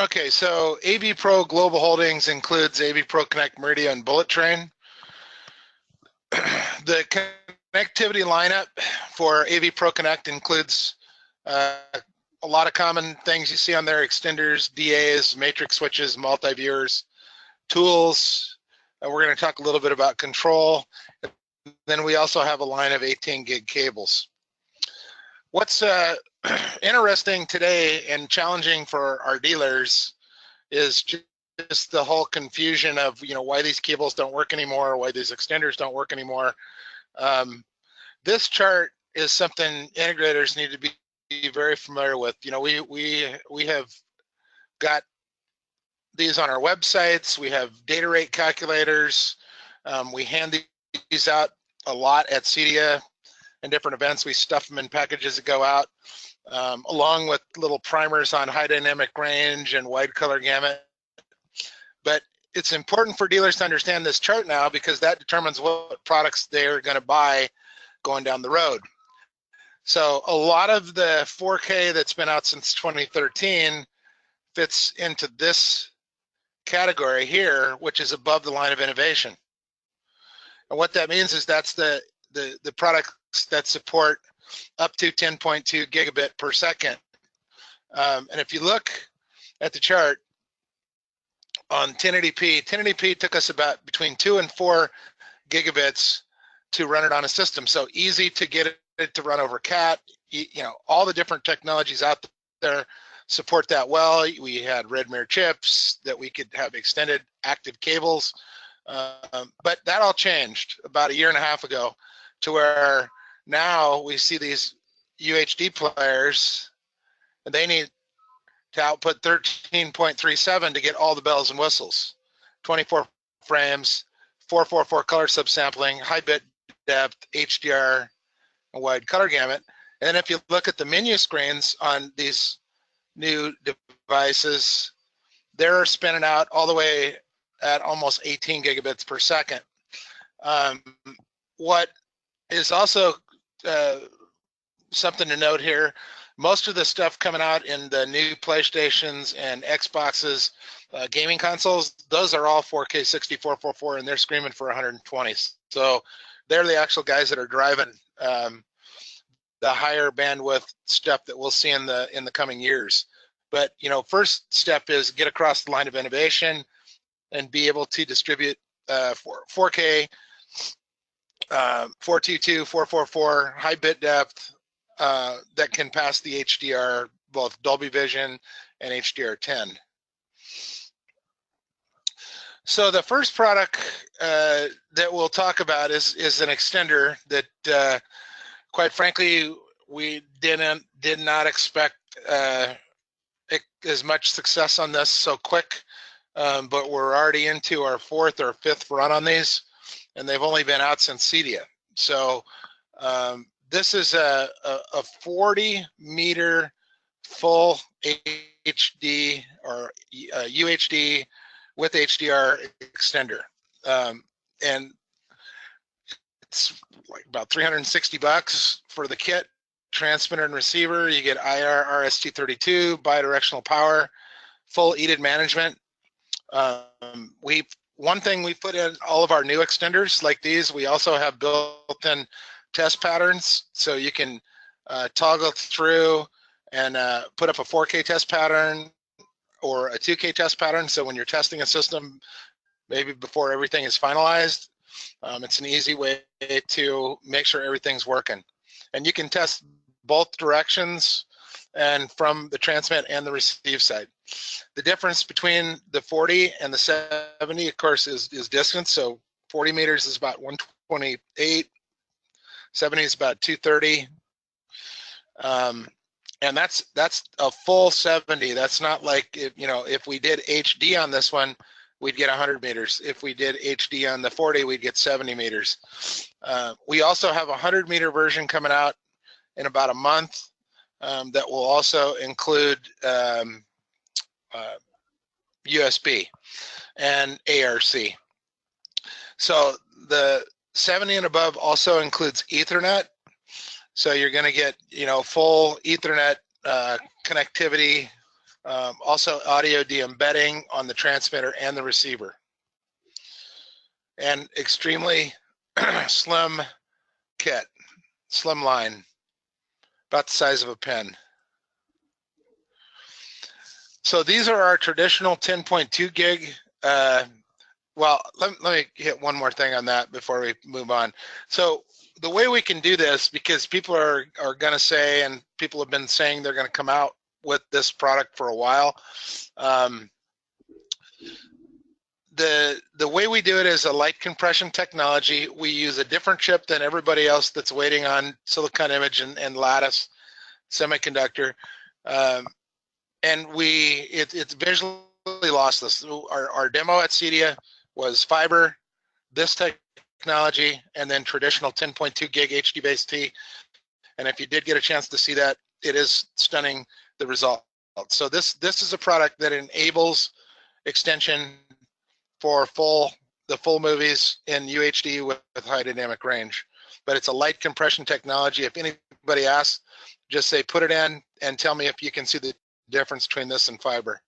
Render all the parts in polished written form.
Okay, so AVPro Global Holdings includes AVProConnect Meridia and Bullet Train. The connectivity lineup for AVProConnect includes a lot of common things you see on there: extenders, DAs, matrix switches, multi-viewers, tools. We're going to talk a little bit about control. Then we also have a line of 18 gig cables. What's interesting today and challenging for our dealers is just the whole confusion of, why these cables don't work anymore, why these extenders don't work anymore. This chart is something integrators need to be very familiar with. We have got these on our websites. We have data rate calculators. We hand these out a lot at CEDIA and different events. We stuff them in packages that go out, along with little primers on high dynamic range and wide color gamut. But it's important for dealers to understand this chart now, because that determines what products they're going to buy going down the road. So a lot of the 4K that's been out since 2013 fits into this category here, which is above the line of innovation. And what that means is that's the products that support up to 10.2 gigabit per second. And if you look at the chart on 1080p took us about between 2 and 4 gigabits to run it on a system. So easy to get it to run over CAT. All the different technologies out there support that well. We had red mirror chips that we could have extended active cables. But that all changed about a year and a half ago, to where now we see these UHD players, and they need to output 13.37 to get all the bells and whistles. 24 frames, 444 color subsampling, high bit depth, HDR, and wide color gamut. And then if you look at the menu screens on these new devices, they're spinning out all the way at almost 18 gigabits per second. What is also something to note here, most of the stuff coming out in the new PlayStations and Xboxes, gaming consoles, those are all 4K 6444, and they're screaming for 120. So they're the actual guys that are driving the higher bandwidth stuff that we'll see in the coming years. But first step is get across the line of innovation and be able to distribute 4K, 422, 444, high bit depth that can pass the HDR, both Dolby Vision and HDR10. So the first product that we'll talk about is an extender that, quite frankly, we did not expect as much success on this so quick, but we're already into our 4th or 5th run on these, and they've only been out since CEDIA. So this is a 40 meter full HD or UHD with HDR extender, and it's like about $360 for the kit, transmitter and receiver. You get IR RST32, bidirectional power, full EDID management. One thing we put in all of our new extenders like these, we also have built-in test patterns, so you can toggle through and put up a 4K test pattern or a 2K test pattern. So when you're testing a system, maybe before everything is finalized, it's an easy way to make sure everything's working. And you can test both directions and from the transmit and the receive side. The difference between the 40 and the 70, of course, is distance. So 40 meters is about 128, 70 is about 230. And that's a full 70. That's not like, if we did HD on this one, we'd get 100 meters. If we did HD on the 40, we'd get 70 meters. We also have a 100 meter version coming out in about a month that will also include USB and ARC. So the 70 and above also includes Ethernet. So you're going to get, full Ethernet connectivity Also audio de-embedding on the transmitter and the receiver. And extremely slim kit, slim line, about the size of a pen. So these are our traditional 10.2 gig. Well, let me hit one more thing on that before we move on. So the way we can do this, because people are going to say, and people have been saying they're going to come out with this product for a while. The way we do it is a light compression technology. We use a different chip than everybody else that's waiting on silicon image and lattice semiconductor. And it's visually lossless. Our demo at CEDIA was fiber, this technology, and then traditional 10.2 gig HD-based T. And if you did get a chance to see that, it is stunning, the result. So this is a product that enables extension for the full movies in UHD with high dynamic range. But it's a light compression technology. If anybody asks, just say put it in and tell me if you can see the difference between this and fiber.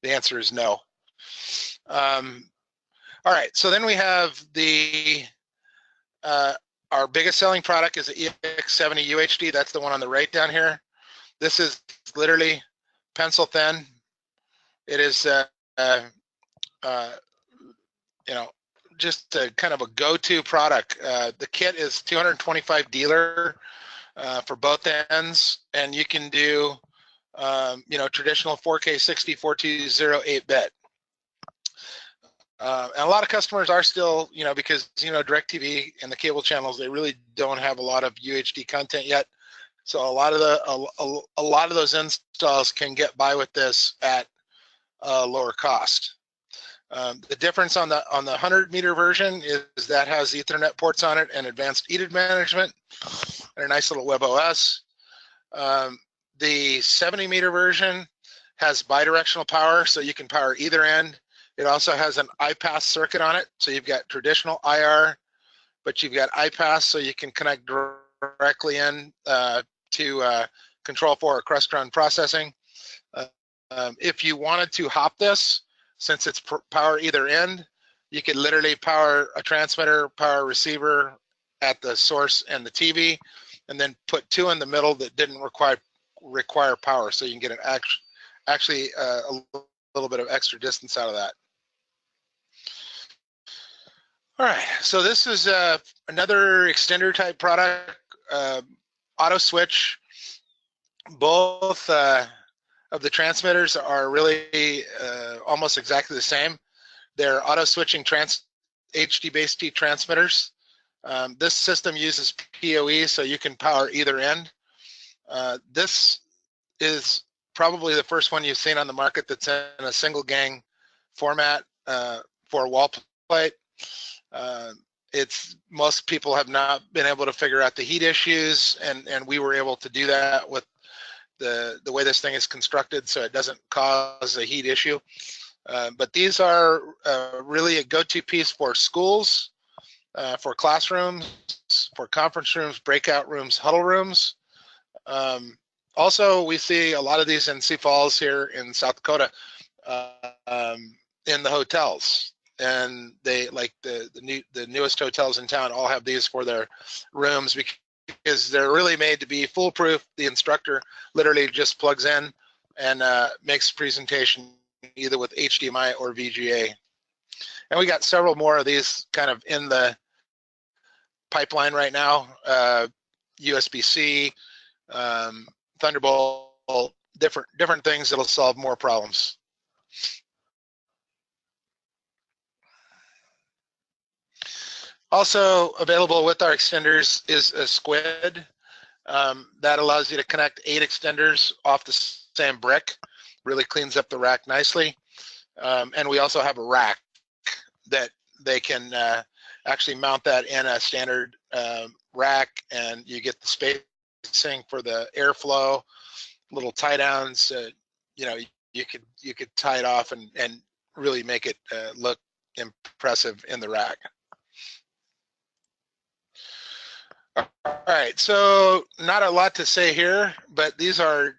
The answer is no. All right, so then we have our biggest selling product is the EX70 UHD. That's the one on the right down here. This is literally pencil thin. It is, you know, just a kind of a go-to product. The kit is 225 dealer for both ends, and you can do, you know, traditional 4K 60, 420, 8-bit. And a lot of customers are still, you know, because, you know, DirecTV and the cable channels, they really don't have a lot of UHD content yet. So a lot of those installs can get by with this at a lower cost. The difference on the 100-meter version is that has Ethernet ports on it and advanced EDID management and a nice little WebOS. The 70-meter version has bidirectional power, so you can power either end. It also has an iPass circuit on it, so you've got traditional IR, but you've got iPass, so you can connect directly in to Control 4 or Crestron processing. If you wanted to hop this, since it's power either end, you could literally power a transmitter, power a receiver at the source and the TV, and then put two in the middle that didn't require power, so you can get an actually a little bit of extra distance out of that. All right, so this is another extender type product, auto switch. Both of the transmitters are really almost exactly the same. They're auto switching HD-based T transmitters. This system uses PoE, so you can power either end. This is probably the first one you've seen on the market that's in a single gang format for wall plate. Most people have not been able to figure out the heat issues, and we were able to do that with the way this thing is constructed, so it doesn't cause a heat issue. But these are really a go-to piece for schools, for classrooms, for conference rooms, breakout rooms, huddle rooms. Also, we see a lot of these in Sioux Falls here in South Dakota in the hotels. And they, like the newest hotels in town, all have these for their rooms because they're really made to be foolproof. The instructor literally just plugs in and makes the presentation either with HDMI or VGA. And we got several more of these kind of in the pipeline right now. USB-C, Thunderbolt, different things that'll solve more problems. Also available with our extenders is a squid that allows you to connect 8 extenders off the same brick. Really cleans up the rack nicely. And we also have a rack that they can actually mount that in a standard rack, and you get the spacing for the airflow, little tie downs. You know, you could tie it off and really make it look impressive in the rack. All right, so not a lot to say here, but these are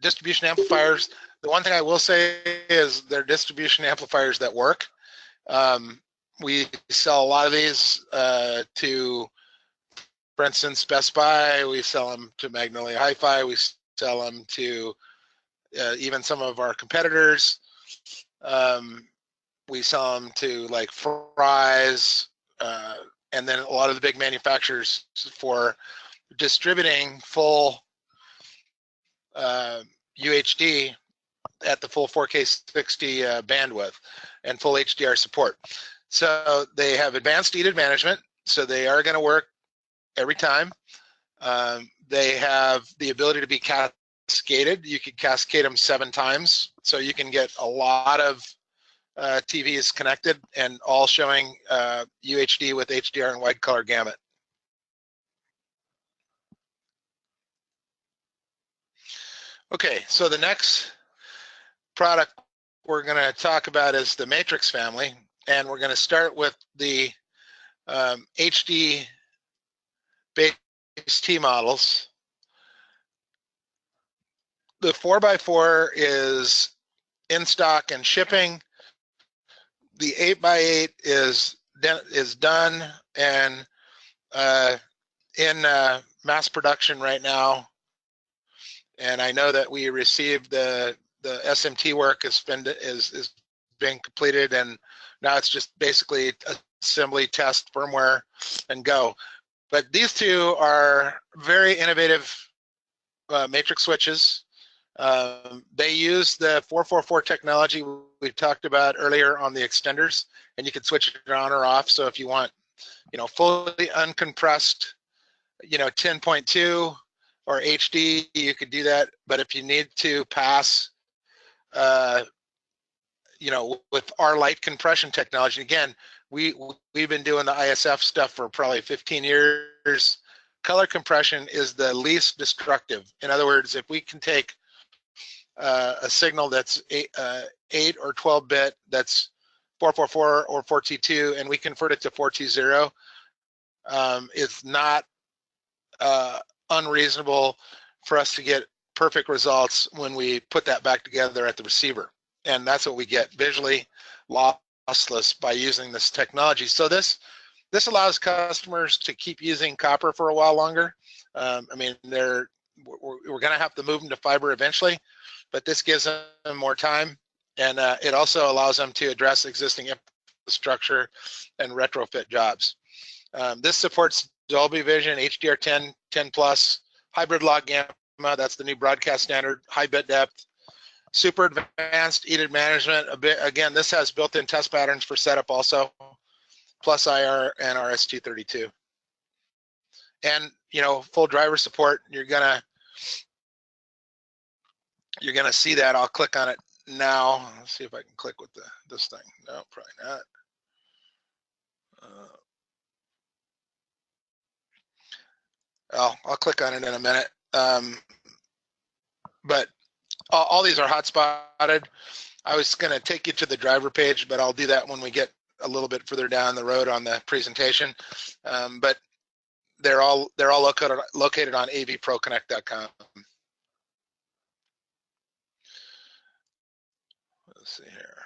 distribution amplifiers. The one thing I will say is they're distribution amplifiers that work. We sell a lot of these to, for instance, Best Buy. We sell them to Magnolia Hi-Fi. We sell them to even some of our competitors. We sell them to like Fry's, and then a lot of the big manufacturers for distributing full UHD at the full 4K 60 bandwidth and full HDR support. So they have advanced EDID management, so they are going to work every time. They have the ability to be cascaded. You could cascade them 7 times, so you can get a lot of TVs connected and all showing UHD with HDR and wide color gamut. Okay, so the next product we're going to talk about is the Matrix family, and we're going to start with the HD base T models. The 4x4 is in stock and shipping. The 8x8 is done and in mass production right now. And I know that we received the SMT work is being completed, and now it's just basically assembly, test, firmware, and go. But these two are very innovative matrix switches. They use the 444 technology we talked about earlier on the extenders, and you can switch it on or off. So if you want, fully uncompressed, 10.2 or HD, you could do that. But if you need to pass, with our light compression technology, again, we've been doing the ISF stuff for probably 15 years. Color compression is the least destructive. In other words, if we can take a signal that's 8 or 12 bit, that's 444 or 4T2, and we convert it to 4T0, it's not unreasonable for us to get perfect results when we put that back together at the receiver. And that's what we get, visually lossless, by using this technology. So this allows customers to keep using copper for a while longer. I mean, we're going to have to move them to fiber eventually, but this gives them more time, and it also allows them to address existing infrastructure and retrofit jobs. This supports Dolby Vision, HDR10, 10 plus, hybrid log gamma, that's the new broadcast standard, high bit depth, super advanced EDID management. Again, this has built-in test patterns for setup also, plus IR and RST32. And full driver support. You're gonna see that. I'll click on it now. Let's see if I can click with this thing. No, probably not. I'll click on it in a minute. But all these are hotspotted. I was going to take you to the driver page, but I'll do that when we get a little bit further down the road on the presentation. But they're all located on AVProConnect.com. Let's see here.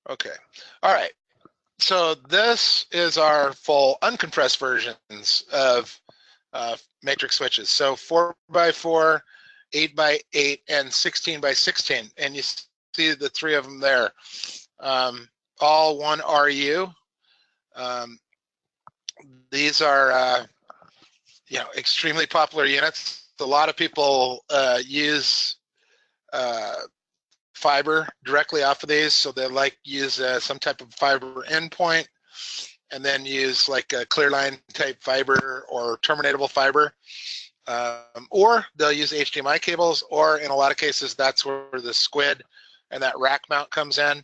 Okay. All right. So this is our full uncompressed versions of matrix switches. So 4x4, 8x8, and 16x16. And you see the 3 of them there. All 1 RU. These are extremely popular units. A lot of people use fiber directly off of these, so they use some type of fiber endpoint, and then use like a clear line type fiber or terminatable fiber, or they'll use HDMI cables, or in a lot of cases that's where the squid and that rack mount comes in.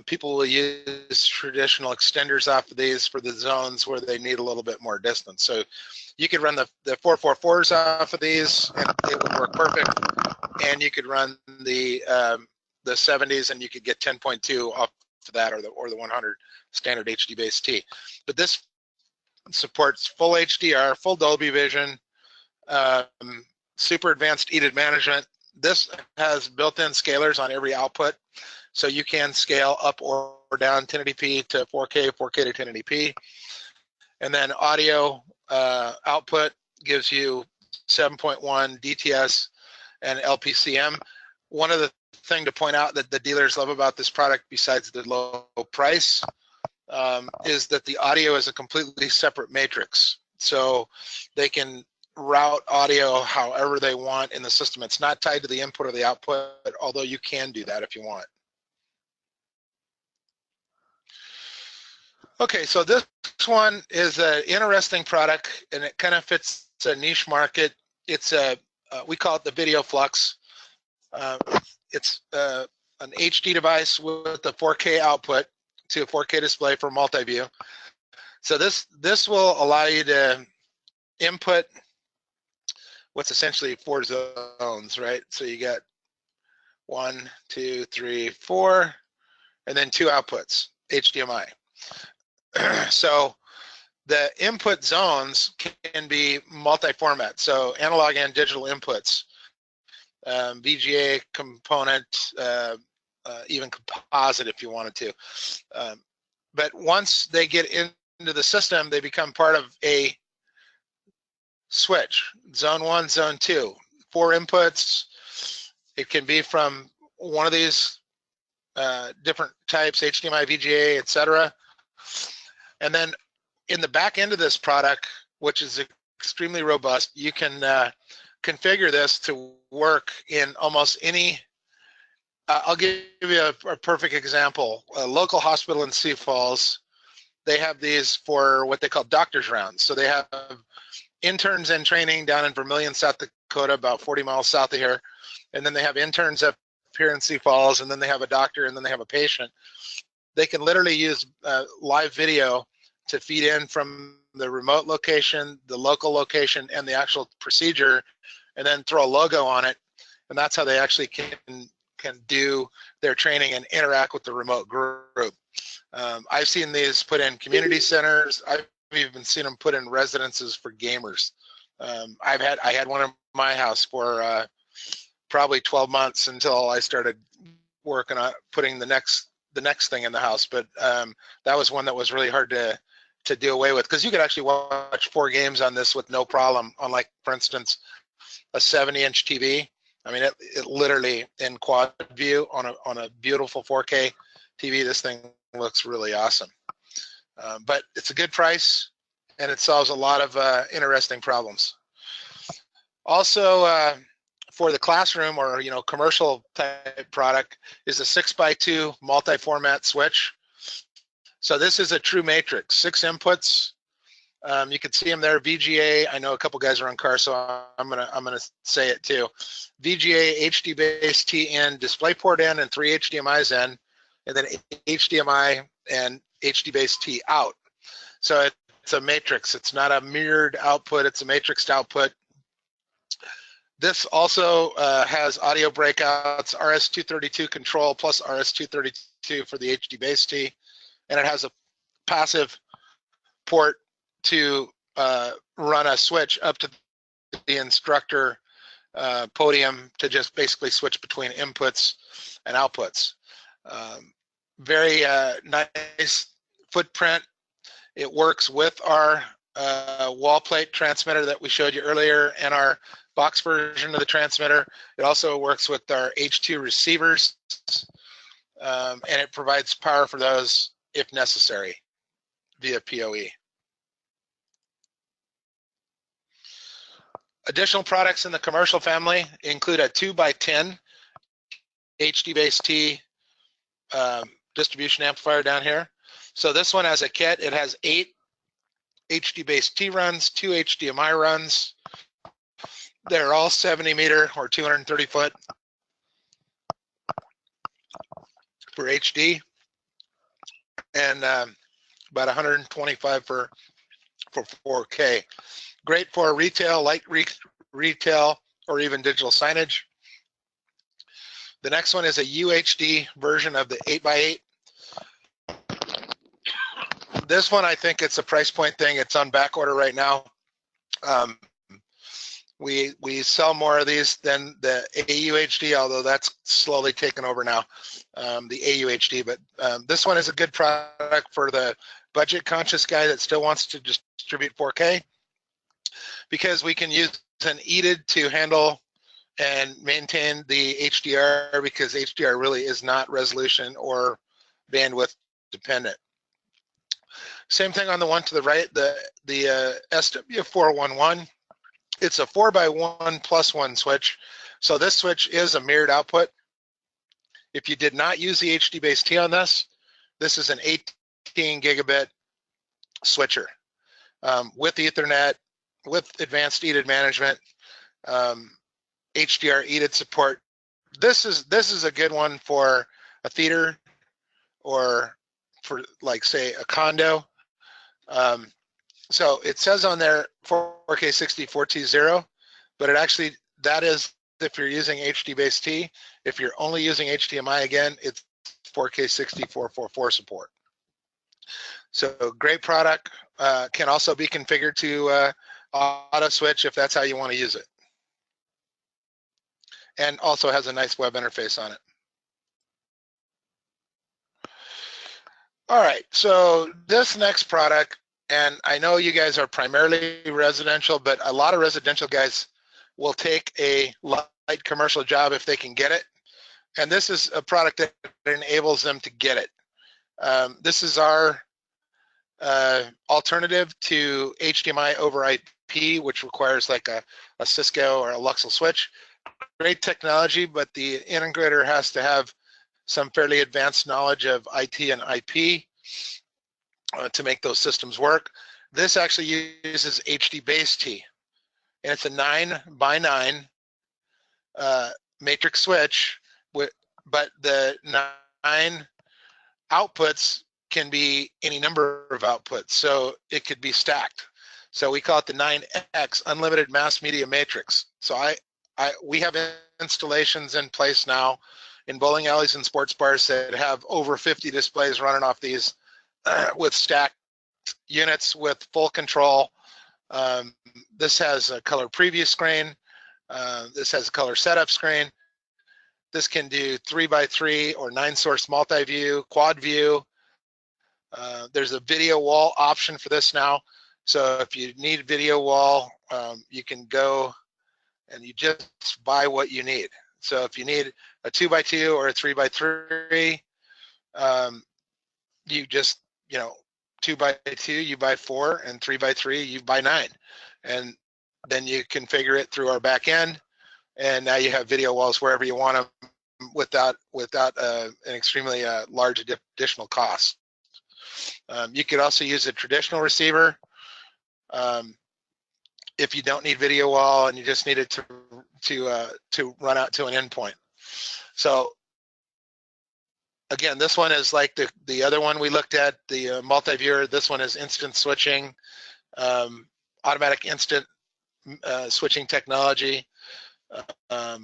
People will use traditional extenders off of these for the zones where they need a little bit more distance. So you could run the 444s off of these and it would work perfect, and you could run the 70s and you could get 10.2 off of that, or the 100 standard HD base T. But this supports full HDR, full Dolby Vision, super advanced EDID management. This has built-in scalers on every output, so you can scale up or down 1080p to 4K, 4K to 1080p. And then audio output gives you 7.1 DTS and LPCM. One of the thing to point out that the dealers love about this product, besides the low price, is that the audio is a completely separate matrix. So they can route audio however they want in the system. It's not tied to the input or the output, although you can do that if you want. Okay, so this one is an interesting product, and it kind of fits a niche market. It's we call it the Video Flux. It's an HD device with a 4K output to a 4K display for multi-view. So this will allow you to input what's essentially 4 zones, right? So you got 1, 2, 3, 4, and then 2 outputs, HDMI. So the input zones can be multi-format, so analog and digital inputs, VGA component, even composite if you wanted to. But once they get into the system, they become part of a switch, zone 1, zone 2, 4 inputs. It can be from one of these different types, HDMI, VGA, etc. And then in the back end of this product, which is extremely robust, you can configure this to work in almost any. I'll give you a perfect example. A local hospital in Sioux Falls, they have these for what they call doctor's rounds. So they have interns in training down in Vermilion, South Dakota, about 40 miles south of here. And then they have interns up here in Sioux Falls, and then they have a doctor, and then they have a patient. They can literally use live video to feed in from the remote location, the local location, and the actual procedure, and then throw a logo on it. And that's how they actually can do their training and interact with the remote group. I've seen these put in community centers. I've even seen them put in residences for gamers. I had one in my house for probably 12 months until I started working on putting the next thing in the house. But that was one that was really hard to do away with, because you could actually watch 4 games on this with no problem, unlike, for instance, a 70-inch TV. I mean, it literally in quad view on a beautiful 4K TV, this thing looks really awesome. But it's a good price, and it solves a lot of interesting problems. Also, for the classroom or commercial type product is a 6x2 multi-format switch. So this is a true matrix, 6 inputs. You can see them there. VGA. I know a couple guys are on cars, so I'm gonna say it too. VGA, HD base T in, DisplayPort in, and 3 HDMI's in, and then HDMI and HD base T out. So it's a matrix. It's not a mirrored output. It's a matrixed output. This also has audio breakouts, RS-232 control plus RS-232 for the HD base T, and it has a passive port to run a switch up to the instructor podium to just basically switch between inputs and outputs. Very nice footprint. It works with our wall plate transmitter that we showed you earlier and our box version of the transmitter. It also works with our H2 receivers, and it provides power for those if necessary via PoE. Additional products in the commercial family include a 2x10 HD base T distribution amplifier down here. So this one has a kit. It has 8 HD base T runs, 2 HDMI runs. They're all 70 meter or 230 foot for HD, and about 125 for 4K. Great for retail, light retail, or even digital signage. The next one is a UHD version of the 8x8. This one, I think it's a price point thing. It's on back order right now. We sell more of these than the AUHD, although that's slowly taken over now, the AUHD. But this one is a good product for the budget conscious guy that still wants to distribute 4K, because we can use an EDID to handle and maintain the HDR, because HDR really is not resolution or bandwidth dependent. Same thing on the one to the right, the SW411. It's a 4x1+1 switch. So this switch is a mirrored output. If you did not use the HD base T on this is an 18 gigabit switcher with Ethernet, with advanced EDID management, HDR EDID support. This is a good one for a theater or for, like, say, a condo. So it says on there 4K 60 4T0, but it actually, that is if you're using HD base T. If you're only using HDMI, again, it's 4K 60 444 support. So great product. Can also be configured to auto switch if that's how you want to use it. And also has a nice web interface on it. All right, so this next product, and I know you guys are primarily residential, but a lot of residential guys will take a light commercial job if they can get it. And this is a product that enables them to get it. This is our alternative to HDMI over IP, which requires like a Cisco or a Luxel switch. Great technology, but the integrator has to have some fairly advanced knowledge of IT and IP to make those systems work. This actually uses HD base T, and it's a 9x9 matrix switch, but the 9 outputs can be any number of outputs, so it could be stacked. So we call it the 9X unlimited mass media matrix. So we have installations in place now in bowling alleys and sports bars that have over 50 displays running off these with stacked units with full control. This has a color preview screen. This has a color setup screen. This can do 3x3 or 9-source multi-view, quad view. There's a video wall option for this now. So if you need video wall, you can go and you just buy what you need. So if you need a 2x2 or a 3x3, you just, 2x2, you buy 4, and 3x3, you buy 9. And then you configure it through our back end, and now you have video walls wherever you want them without an extremely large additional cost. You could also use a traditional receiver if you don't need video wall and you just need it to run out to an endpoint. So again, this one is like the other one we looked at, the multi-viewer. This one is instant switching, automatic instant switching technology. IR,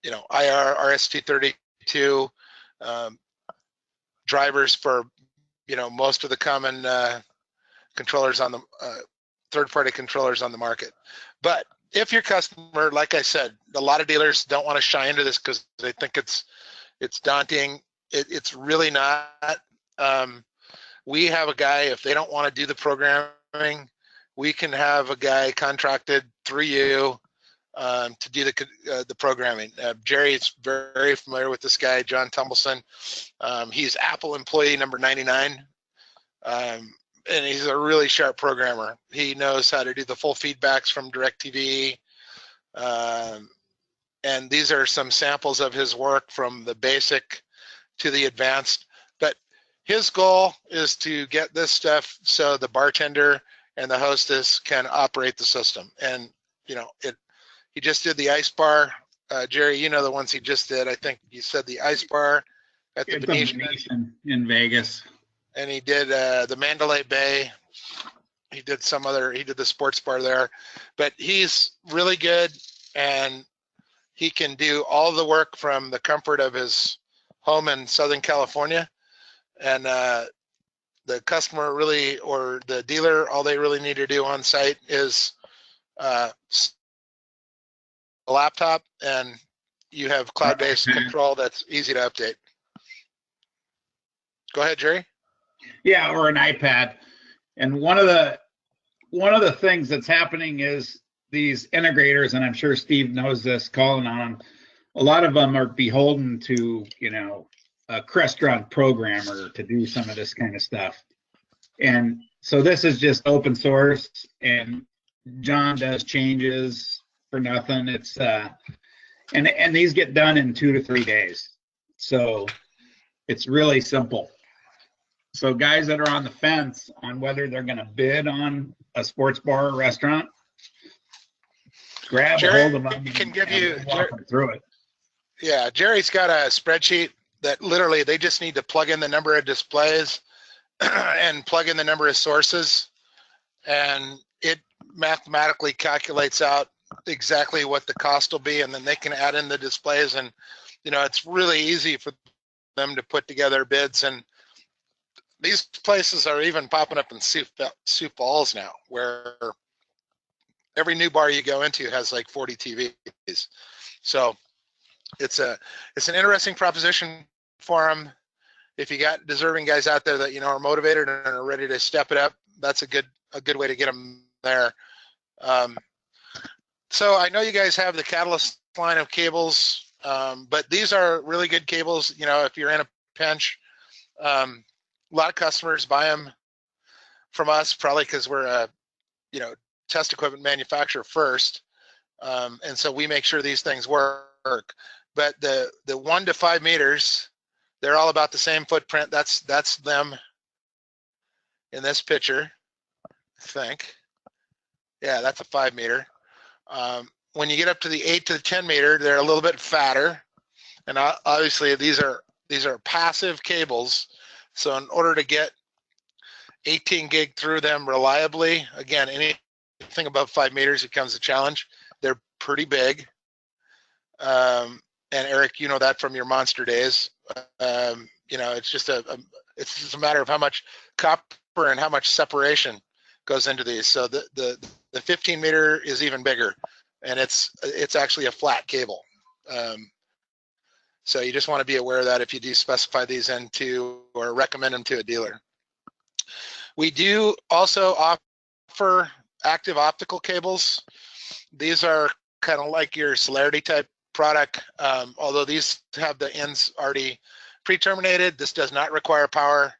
RST32 drivers for most of the common controllers on the third-party controllers on the market. But if your customer, like I said, a lot of dealers don't want to shy into this because they think it's daunting. It's really not. We have a guy, if they don't want to do the programming, we can have a guy contracted through you to do the programming. Jerry is very familiar with this guy, John Tumbleson. He's Apple employee number 99. And he's a really sharp programmer. He knows how to do the full feedbacks from DirecTV. And these are some samples of his work from the basic to the advanced. But his goal is to get this stuff so the bartender and the hostess can operate the system. And, he just did the ice bar. Jerry, the ones he just did. I think you said the ice bar at the Venetian in Vegas. And he did the Mandalay Bay. He did the sports bar there. But he's really good, and he can do all the work from the comfort of his home in Southern California. And the customer really, or the dealer, all they really need to do on site is laptop, and you have cloud-based control that's easy to update. Go ahead, Jerry. Yeah, or an iPad. And one of the things that's happening is these integrators, and I'm sure Steve knows this, calling on them, a lot of them are beholden to, you know, a Crestron programmer to do some of this kind of stuff. And so this is just open source, and John does changes for nothing. It's and these get done in 2 to 3 days. So it's really simple. So guys that are on the fence on whether they're going to bid on a sports bar or restaurant, grab a hold of them can give you walk them through it. Yeah, Jerry's got a spreadsheet that literally they just need to plug in the number of displays and plug in the number of sources, and it mathematically calculates out exactly what the cost will be, and then they can add in the displays, and you know, it's really easy for them to put together bids. And these places are even popping up in Sioux Falls now, where every new bar you go into has like 40 TVs. So it's an interesting proposition for them. If you got deserving guys out there that, you know, are motivated and are ready to step it up, that's a good way to get them there. So I know you guys have the Catalyst line of cables, but these are really good cables. You know, if you're in a pinch, a lot of customers buy them from us, probably because we're a, you know, test equipment manufacturer first, and so we make sure these things work. But the 1 to 5 meters, they're all about the same footprint. That's them in this picture, I think. Yeah, that's a 5 meter. When you get up to the 8 to the 10 meter, they're a little bit fatter, and obviously these are passive cables. So in order to get 18 gig through them reliably, again, anything above 5 meters becomes a challenge. They're pretty big. And Eric, you know that from your monster days. You know, it's just a matter of how much copper and how much separation goes into these. So the 15 meter is even bigger, and it's actually a flat cable. So you just want to be aware of that if you do specify these into or recommend them to a dealer. We do also offer active optical cables. These are kind of like your Celerity type product, although these have the ends already pre-terminated. This does not require power.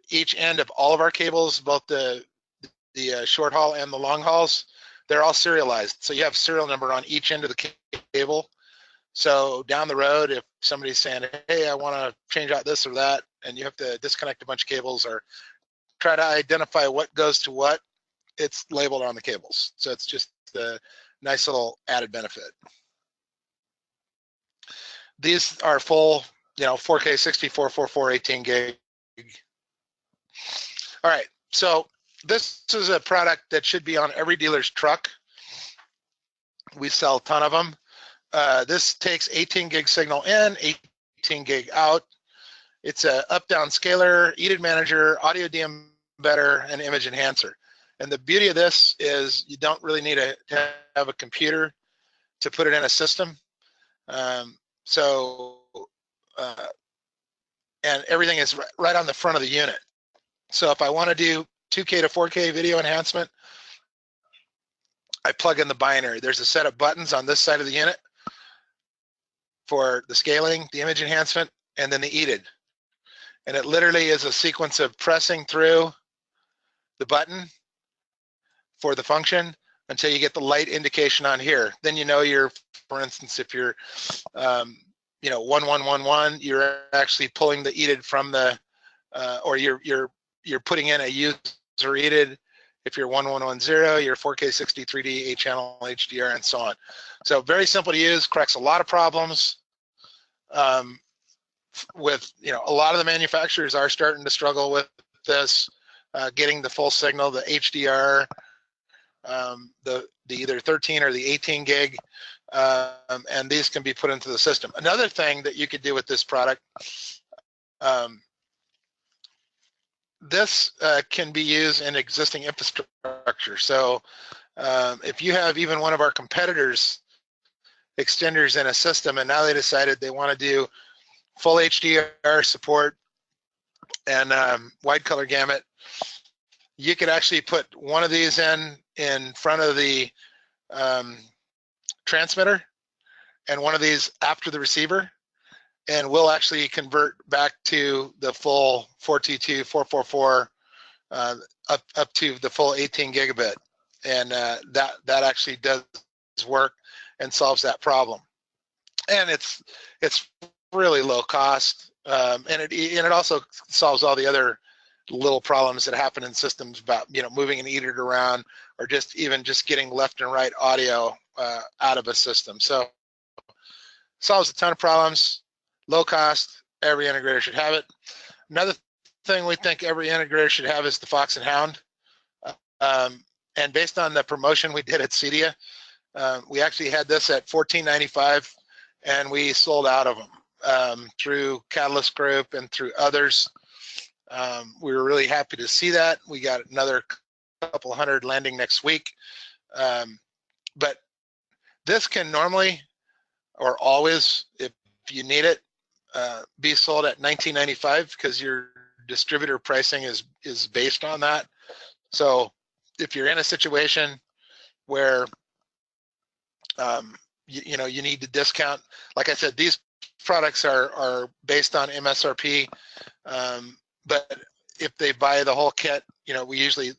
Each end of all of our cables, both the short haul and the long hauls, they're all serialized. So you have serial number on each end of the cable. So down the road, if somebody's saying, hey, I want to change out this or that, and you have to disconnect a bunch of cables or try to identify what goes to what, it's labeled on the cables. So it's just a nice little added benefit. These are full, you know, 4K 64, 44, 18 gig. All right, so this is a product that should be on every dealer's truck. We sell a ton of them. This takes 18 gig signal in, 18 gig out. It's a up-down scaler, EDID manager, audio de-embedder, and image enhancer. And the beauty of this is you don't really need to have a computer to put it in a system. And everything is right on the front of the unit. So if I want to do 2K to 4K video enhancement, I plug in the binary. There's a set of buttons on this side of the unit for the scaling, the image enhancement, and then the EDID. And it literally is a sequence of pressing through the button for the function until you get the light indication on here. Then you know you're, for instance, if you're, you know, 1111, you're actually pulling the EDID from the, or you're putting in a user EDID. If you're 1110, you're 4K 60 3D 8-channel HDR and so on. So very simple to use, corrects a lot of problems. With, you know, a lot of the manufacturers are starting to struggle with this, getting the full signal, the HDR, the either 13 or the 18 gig, and these can be put into the system. Another thing that you could do with this product, this can be used in existing infrastructure. So If you have even one of our competitors' extenders in a system and now they decided they want to do full HDR support and wide color gamut, you could actually put one of these in front of the transmitter and one of these after the receiver, and we'll actually convert back to the full 422, 444, up to the full 18 gigabit. And that actually does work and solves that problem. And it's really low cost, and it also solves all the other little problems that happen in systems about moving an EDIT around, or just getting left and right audio out of a system. So solves a ton of problems, low cost. Every integrator should have it. Another thing we think every integrator should have is the Fox and Hound. And based on the promotion we did at CEDIA, we actually had this at $14.95, and we sold out of them through Catalyst Group and through others. We were really happy to see that. We got another couple hundred landing next week. But this can normally, or always, if you need it, be sold at $19.95 because your distributor pricing is based on that. So if you're in a situation where you need to discount, like I said, these products are based on MSRP, but if they buy the whole kit, we usually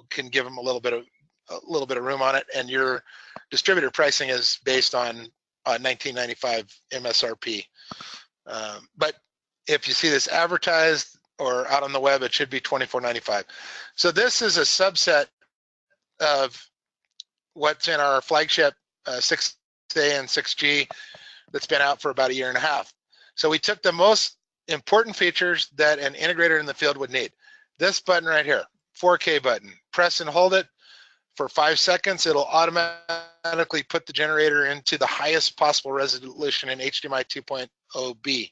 can give them a little bit of room on it, and your distributor pricing is based on $19.95 MSRP. But if you see this advertised or out on the web, it should be $24.95. So this is a subset of what's in our flagship 6A and 6G that's been out for about a year and a half. So we took the most important features that an integrator in the field would need. This button right here, 4K button. Press and hold it for 5 seconds. It'll automatically put the generator into the highest possible resolution in HDMI 2.0B.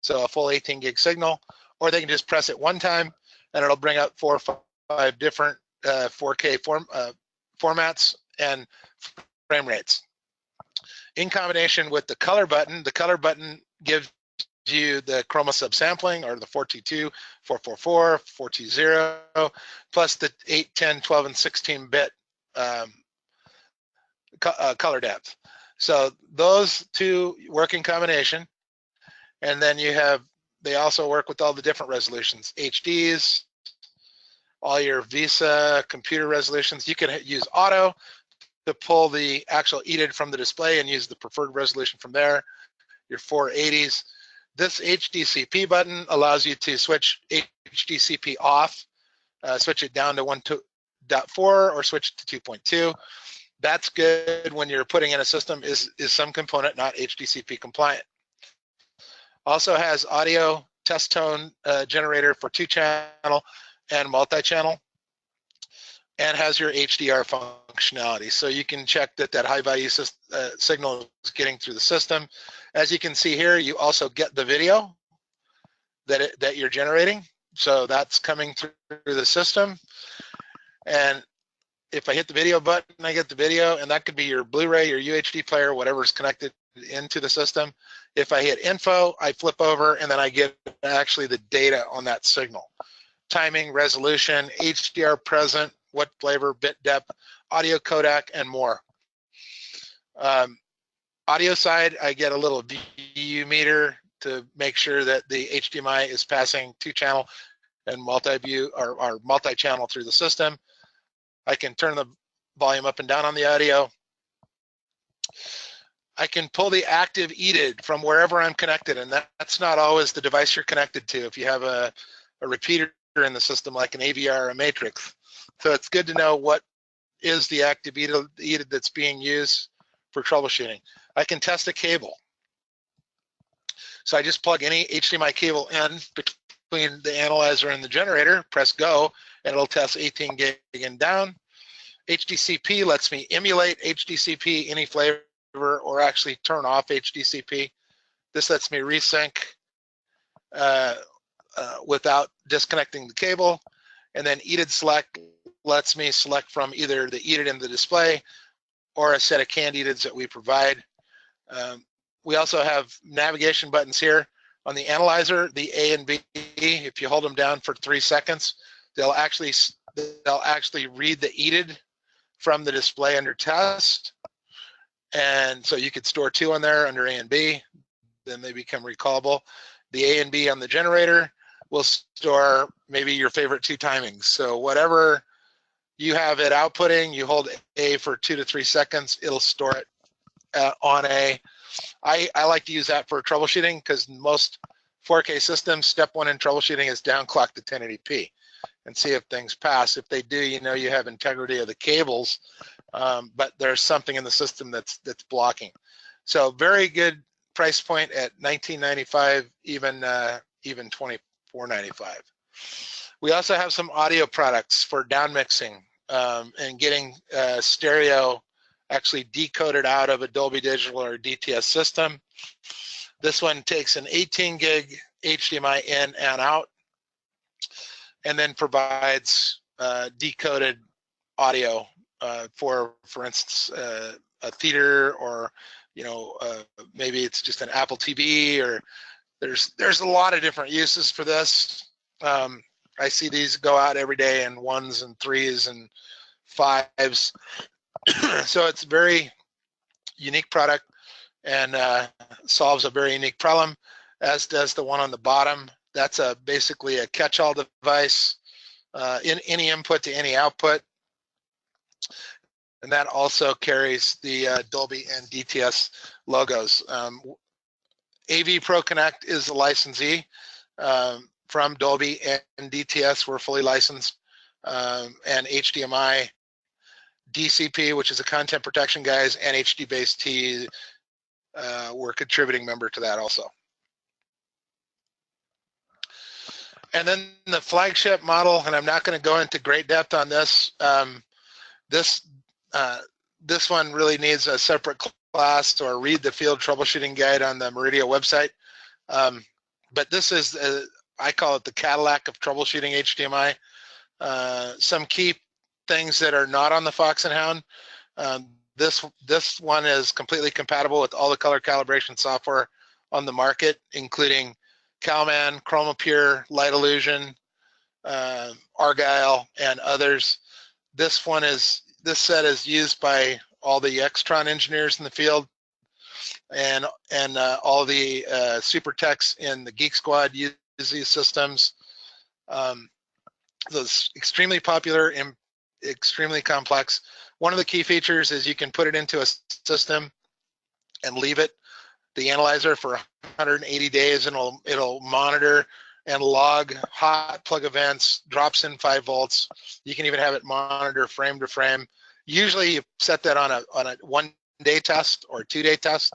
So a full 18 gig signal, or they can just press it one time and it'll bring up 4 or 5 different 4K formats and frame rates. In combination with the color button gives you the chroma subsampling, or the 422, 444, 420, plus the 8, 10, 12, and 16-bit color depth. So those two work in combination, and then they also work with all the different resolutions, HDs, all your VISA computer resolutions. You can use auto to pull the actual EDIT from the display and use the preferred resolution from there, your 480s. This HDCP button allows you to switch HDCP off, switch it down to 1.4 or switch to 2.2. That's good when you're putting in a system is some component not HDCP compliant. Also has audio test tone generator for 2-channel and multi-channel, and has your HDR functionality. So you can check that high value signal is getting through the system. As you can see here, you also get the video that you're generating. So that's coming through the system. And if I hit the video button, I get the video, and that could be your Blu-ray, your UHD player, whatever's connected into the system. If I hit info, I flip over, and then I get actually the data on that signal. Timing, resolution, HDR present, what flavor, bit depth, audio codec, and more. Audio side, I get a little VU meter to make sure that the HDMI is passing 2-channel and multi-view or multi-channel through the system. I can turn the volume up and down on the audio. I can pull the active EDIT from wherever I'm connected, and that's not always the device you're connected to. If you have a repeater in the system like an AVR or a matrix. So it's good to know what is the active EDIT that's being used for troubleshooting. I can test a cable. So I just plug any HDMI cable in between the analyzer and the generator, press go, and it'll test 18 gig and down. HDCP lets me emulate HDCP any flavor or actually turn off HDCP. This lets me resync without disconnecting the cable. And then EATed select lets me select from either the EATed in the display or a set of canned EATeds that we provide. We also have navigation buttons here. On the analyzer, the A and B, if you hold them down for 3 seconds, they'll actually read the EATed from the display under test. And so you could store 2 on there under A and B, then they become recallable. The A and B on the generator will store maybe your favorite 2 timings. So whatever you have it outputting, you hold A for 2 to 3 seconds, it'll store it on A. I like to use that for troubleshooting because most 4K systems, step 1 in troubleshooting is downclock to 1080p and see if things pass. If they do, you know you have integrity of the cables, but there's something in the system that's blocking. So very good price point at $19.95, even $24.95. We also have some audio products for down mixing and getting stereo actually decoded out of a Dolby Digital or DTS system. This one takes an 18 gig HDMI in and out, and then provides decoded audio for instance, a theater, or maybe it's just an Apple TV, or there's a lot of different uses for this. I see these go out every day in 1s and 3s and 5s. So it's a very unique product and solves a very unique problem, as does the one on the bottom. That's basically a catch-all device, in any input to any output. And that also carries the Dolby and DTS logos. AVProConnect is the licensee from Dolby and DTS. We're fully licensed, and HDMI, DCP, which is a content protection guys, and HD-Base-T, we're a contributing member to that also. And then the flagship model, and I'm not going to go into great depth on this. This one really needs a separate class, or read the field troubleshooting guide on the Meridia website. But this is, I call it the Cadillac of troubleshooting HDMI. Some key things that are not on the Fox and Hound. This one is completely compatible with all the color calibration software on the market, including Calman, ChromaPure, Light Illusion, Argyle, and others. This set is used by all the Extron engineers in the field, and all the super techs in the Geek Squad use these systems. Those extremely popular and extremely complex. One of the key features is you can put it into a system and leave it, the analyzer, for 180 days, and it'll monitor and log hot plug events, drops in 5 volts. You can even have it monitor frame to frame. Usually you set that on a 1-day test or 2-day test,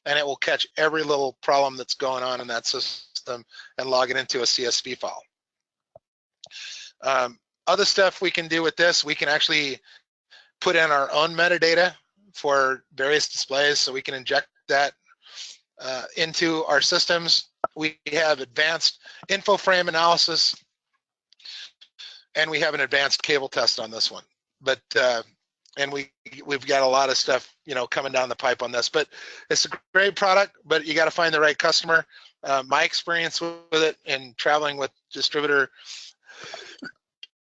and it will catch every little problem that's going on in that system and log it into a CSV file. Other stuff we can do with this, we can actually put in our own metadata for various displays, so we can inject that into our systems. We have advanced info frame analysis, and we have an advanced cable test on this one. But and we've got a lot of stuff coming down the pipe on this. But it's a great product, but you got to find the right customer. My experience with it and traveling with distributor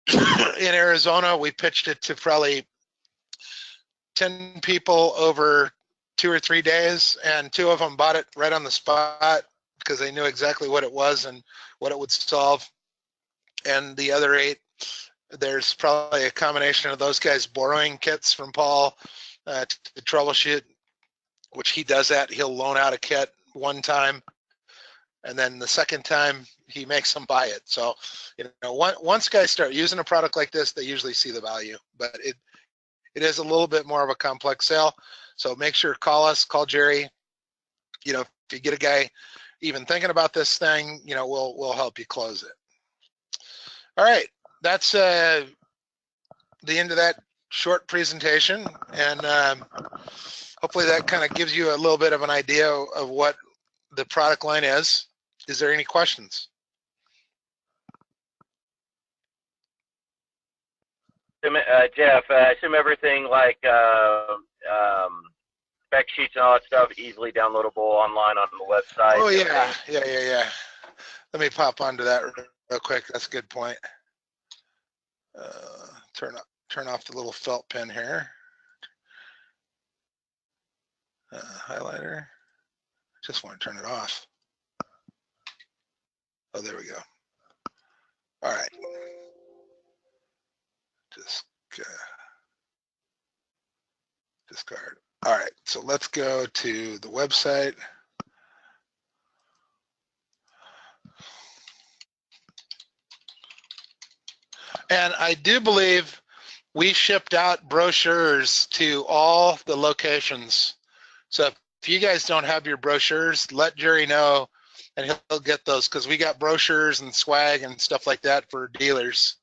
in Arizona, we pitched it to probably 10 people over 2 or 3 days, and 2 of them bought it right on the spot because they knew exactly what it was and what it would solve. And the other 8, there's probably a combination of those guys borrowing kits from Paul to troubleshoot, which he does that. He'll loan out a kit one time, and then the second time he makes them buy it. So, once guys start using a product like this, they usually see the value, but it is a little bit more of a complex sale. So make sure, call Jerry. If you get a guy even thinking about this thing, we'll help you close it. All right, that's the end of that short presentation, and hopefully that kind of gives you a little bit of an idea of what the product line is. Is there any questions? Jeff, I assume everything like spec sheets and all that stuff easily downloadable online on the website. Oh yeah, yeah. Let me pop onto that real quick. That's a good point. Turn off the little felt pen here. Highlighter. Just want to turn it off. Oh, there we go. All right. Discard. All right, so let's go to the website. And I do believe we shipped out brochures to all the locations. So if you guys don't have your brochures, let Jerry know and he'll get those, because we got brochures and swag and stuff like that for dealers.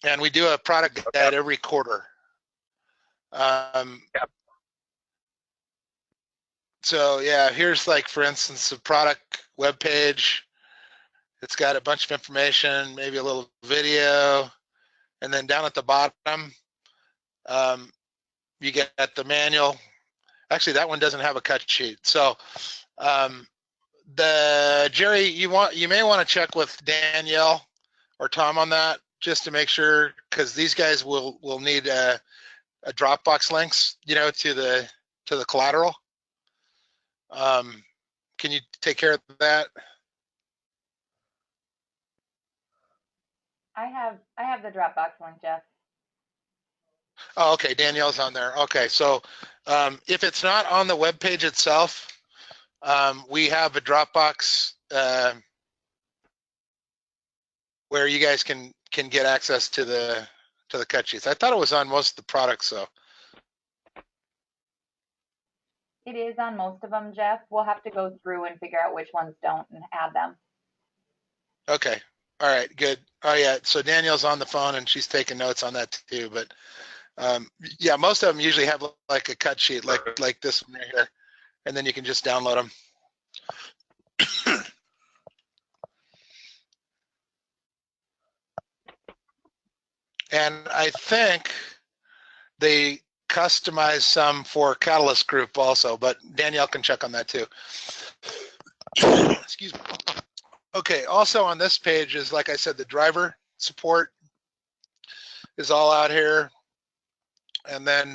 And we do a product guide every quarter. So yeah, here's like, for instance, a product web page. It's got a bunch of information, maybe a little video, and then down at the bottom, you get the manual. Actually, that one doesn't have a cut sheet. So Jerry, you may want to check with Danielle or Tom on that, just to make sure, because these guys will need a Dropbox links, to the collateral. Can you take care of that? I have the Dropbox link, Jeff. Oh, okay, Danielle's on there. Okay, so if it's not on the web page itself, we have a Dropbox where you guys can get access to the cut sheets. I thought it was on most of the products, so. It is on most of them, Jeff. We'll have to go through and figure out which ones don't and add them. Okay. All right, good. Oh yeah, so Danielle's on the phone and she's taking notes on that too. But yeah, most of them usually have like a cut sheet, like this one right here, and then you can just download them. And I think they customize some for Catalyst Group also, but Danielle can check on that too. Excuse me. Okay, also on this page is, like I said, the driver support is all out here. And then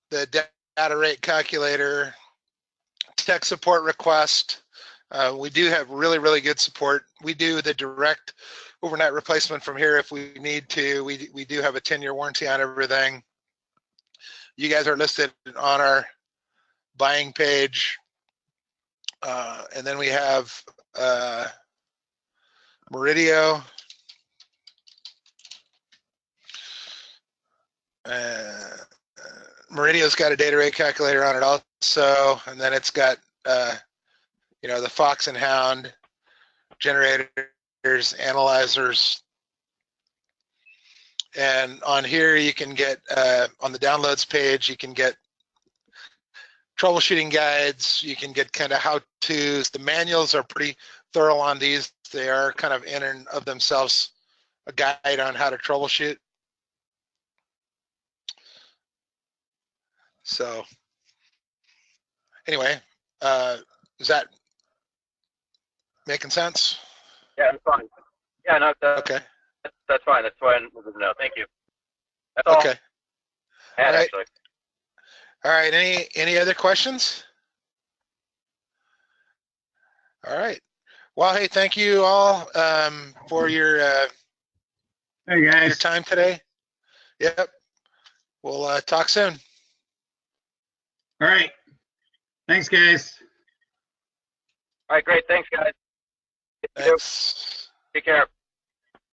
the data rate calculator, tech support request. We do have really, really good support. We do the direct overnight replacement from here if we need to. We do have a 10-year warranty on everything. You guys are listed on our buying page. And then we have Meridio. Meridio's got a data rate calculator on it also, and then it's got the Fox and Hound generators, analyzers, and on here you can get on the downloads page you can get troubleshooting guides. You can get kind of how-tos. The manuals are pretty thorough on these. They are kind of in and of themselves a guide on how to troubleshoot. So anyway, is that making sense? Yeah, that's fine. Yeah, no, okay. That's fine. That's fine. No, thank you. That's all. Okay. All right. Actually. All right. Any other questions? All right. Well, hey, thank you all for your hey guys, your time today. Yep. We'll talk soon. All right. Thanks, guys. All right, great. Thanks, guys. Thanks. Take care.